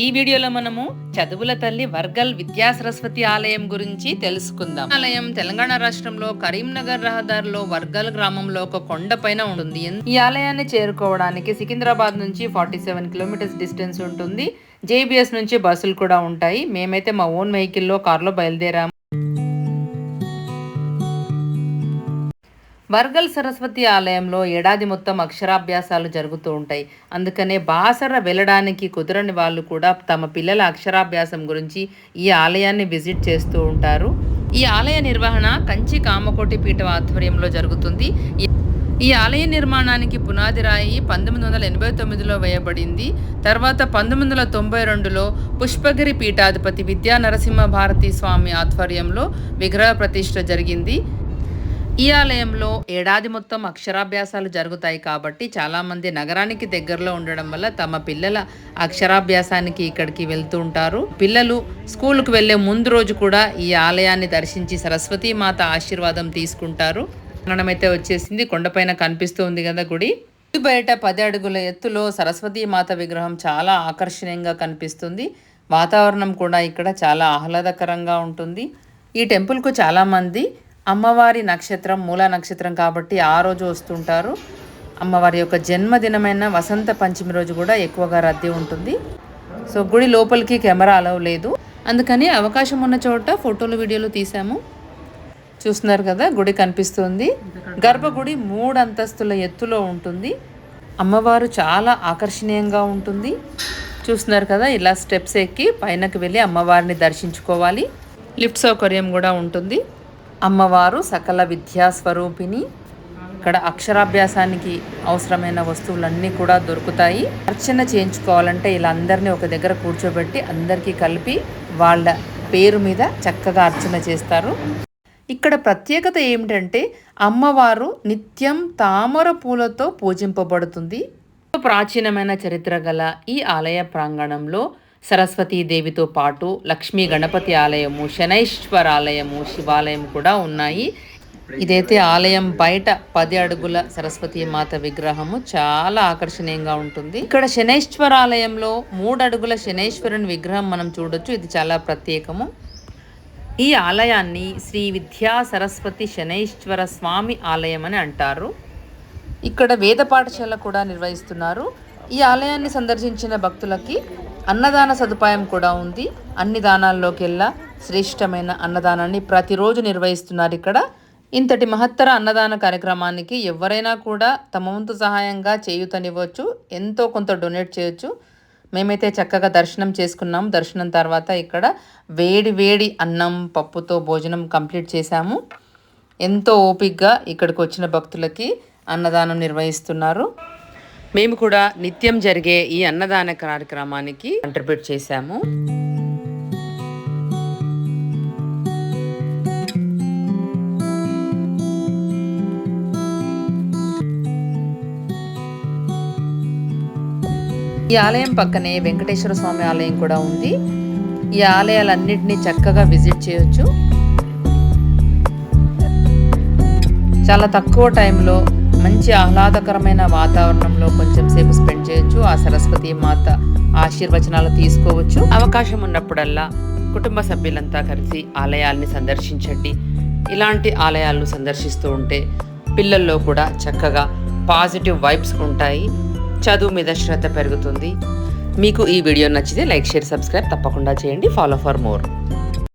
ఈ వీడియోలో మనము చదువుల తల్లి వర్గల్ విద్యా సరస్వతి ఆలయం గురించి తెలుసుకుందాం. ఆలయం తెలంగాణ రాష్ట్రంలో కరీంనగర్ రహదారిలో వర్గల్ గ్రామంలో ఒక కొండ పైన ఉంటుంది. ఈ ఆలయాన్ని చేరుకోవడానికి సికింద్రాబాద్ నుంచి 47 కిలోమీటర్స్ డిస్టెన్స్ ఉంటుంది. జేబీఎస్ నుంచి బస్సులు కూడా ఉంటాయి. మేమైతే మా ఓన్ వెహికల్లో కార్లో బయలుదేరాము. వర్గల్ సరస్వతి ఆలయంలో ఏడాది మొత్తం అక్షరాభ్యాసాలు జరుగుతూ ఉంటాయి. అందుకనే బాసర వెళ్ళడానికి కుదరని వాళ్ళు కూడా తమ పిల్లల అక్షరాభ్యాసం గురించి ఈ ఆలయాన్ని విజిట్ చేస్తూ ఉంటారు. ఈ ఆలయ నిర్వహణ కంచి కామకోటి పీఠ ఆధ్వర్యంలో జరుగుతుంది. ఈ ఆలయ నిర్మాణానికి పునాది రాయి 1989లో వేయబడింది. తర్వాత 1992లో పుష్పగిరి పీఠాధిపతి విద్యా నరసింహ భారతి స్వామి ఆధ్వర్యంలో విగ్రహ ప్రతిష్ఠ జరిగింది. ఈ ఆలయంలో ఏడాది మొత్తం అక్షరాభ్యాసాలు జరుగుతాయి కాబట్టి చాలామంది నగరానికి దగ్గరలో ఉండడం వల్ల తమ పిల్లల అక్షరాభ్యాసానికి ఇక్కడికి వెళ్తూ ఉంటారు. పిల్లలు స్కూల్కి వెళ్ళే ముందు రోజు కూడా ఈ ఆలయాన్ని దర్శించి సరస్వతీ మాత ఆశీర్వాదం తీసుకుంటారు. మనమైతే వచ్చేసింది, కొండపైన కనిపిస్తూ ఉంది కదా గుడి. బయట 10 అడుగుల ఎత్తులో సరస్వతీ మాత విగ్రహం చాలా ఆకర్షణీయంగా కనిపిస్తుంది. వాతావరణం కూడా ఇక్కడ చాలా ఆహ్లాదకరంగా ఉంటుంది. ఈ టెంపుల్కు చాలామంది అమ్మవారి నక్షత్రం మూలా నక్షత్రం కాబట్టి ఆ రోజు వస్తుంటారు. అమ్మవారి యొక్క జన్మదినమైన వసంత పంచమి రోజు కూడా ఎక్కువగా రద్దీ ఉంటుంది. సో గుడి లోపలికి కెమెరా అలవ్ లేదు, అందుకని అవకాశం ఉన్న చోట ఫోటోలు వీడియోలు తీసాము. చూస్తున్నారు కదా గుడి కనిపిస్తుంది. గర్భగుడి 3 అంతస్తుల ఎత్తులో ఉంటుంది. అమ్మవారు చాలా ఆకర్షణీయంగా ఉంటుంది. చూస్తున్నారు కదా, ఇలా స్టెప్స్ ఎక్కి పైనకి వెళ్ళి అమ్మవారిని దర్శించుకోవాలి. లిఫ్ట్ సౌకర్యం కూడా ఉంటుంది. అమ్మవారు సకల విద్యా స్వరూపిణి. ఇక్కడ అక్షరాభ్యాసానికి అవసరమైన వస్తువులన్నీ కూడా దొరుకుతాయి. అర్చన చేయించుకోవాలంటే ఇలా అందరినీ ఒక దగ్గర కూర్చోబెట్టి అందరికీ కలిపి వాళ్ళ పేరు మీద చక్కగా అర్చన చేస్తారు. ఇక్కడ ప్రత్యేకత ఏమిటంటే అమ్మవారు నిత్యం తామర పూలతో పూజింపబడుతుంది. ప్రాచీనమైన చరిత్ర గల ఈ ఆలయ ప్రాంగణంలో సరస్వతీదేవితో పాటు లక్ష్మీ గణపతి ఆలయము, శనైశ్వర ఆలయము, శివాలయం కూడా ఉన్నాయి. ఇదైతే ఆలయం బయట 10 అడుగుల సరస్వతీ మాత విగ్రహము చాలా ఆకర్షణీయంగా ఉంటుంది. ఇక్కడ శనైశ్వర ఆలయంలో 3 అడుగుల శనైశ్వరుని విగ్రహం మనం చూడొచ్చు. ఇది చాలా ప్రత్యేకము. ఈ ఆలయాన్ని శ్రీ విద్యా సరస్వతి శనైశ్వర స్వామి ఆలయం అని అంటారు. ఇక్కడ వేద పాఠశాల కూడా నిర్వహిస్తున్నారు. ఈ ఆలయాన్ని సందర్శించిన భక్తులకి అన్నదాన సదుపాయం కూడా ఉంది. అన్ని దానాల్లోకెల్లా శ్రేష్టమైన అన్నదానాన్ని ప్రతిరోజు నిర్వహిస్తున్నారు ఇక్కడ. ఇంతటి మహత్తర అన్నదాన కార్యక్రమానికి ఎవరైనా కూడా తమ వంతు సహాయంగా చేయూతనివ్వచ్చు, ఎంతో కొంత డొనేట్ చేయొచ్చు. మేమైతే చక్కగా దర్శనం చేసుకున్నాము. దర్శనం తర్వాత ఇక్కడ వేడి వేడి అన్నం పప్పుతో భోజనం కంప్లీట్ చేశాము. ఎంతో ఓపికగా ఇక్కడికి వచ్చిన భక్తులకి అన్నదానం నిర్వహిస్తున్నారు. మేము కూడా నిత్యం జరిగే ఈ అన్నదాన కార్యక్రమానికి కంట్రిబ్యూట్ చేశాము. ఈ ఆలయం పక్కనే వెంకటేశ్వర స్వామి ఆలయం కూడా ఉంది. ఈ ఆలయాలన్నింటినీ చక్కగా విజిట్ చేయొచ్చు. చాలా తక్కువ టైంలో మంచి ఆహ్లాదకరమైన వాతావరణంలో కొంచెం సేపు స్పెండ్ చేయొచ్చు. ఆ సరస్వతి మాత ఆశీర్వచనాలు తీసుకోవచ్చు. అవకాశం ఉన్నప్పుడల్లా కుటుంబ సభ్యులంతా కలిసి ఆలయాల్ని సందర్శించండి. ఇలాంటి ఆలయాలను సందర్శిస్తూ ఉంటే పిల్లల్లో కూడా చక్కగా పాజిటివ్ వైబ్స్ ఉంటాయి. చదువు మీద శ్రద్ధ పెరుగుతుంది. మీకు ఈ వీడియో నచ్చితే లైక్, షేర్, సబ్స్క్రైబ్ తప్పకుండా చేయండి. Follow for more.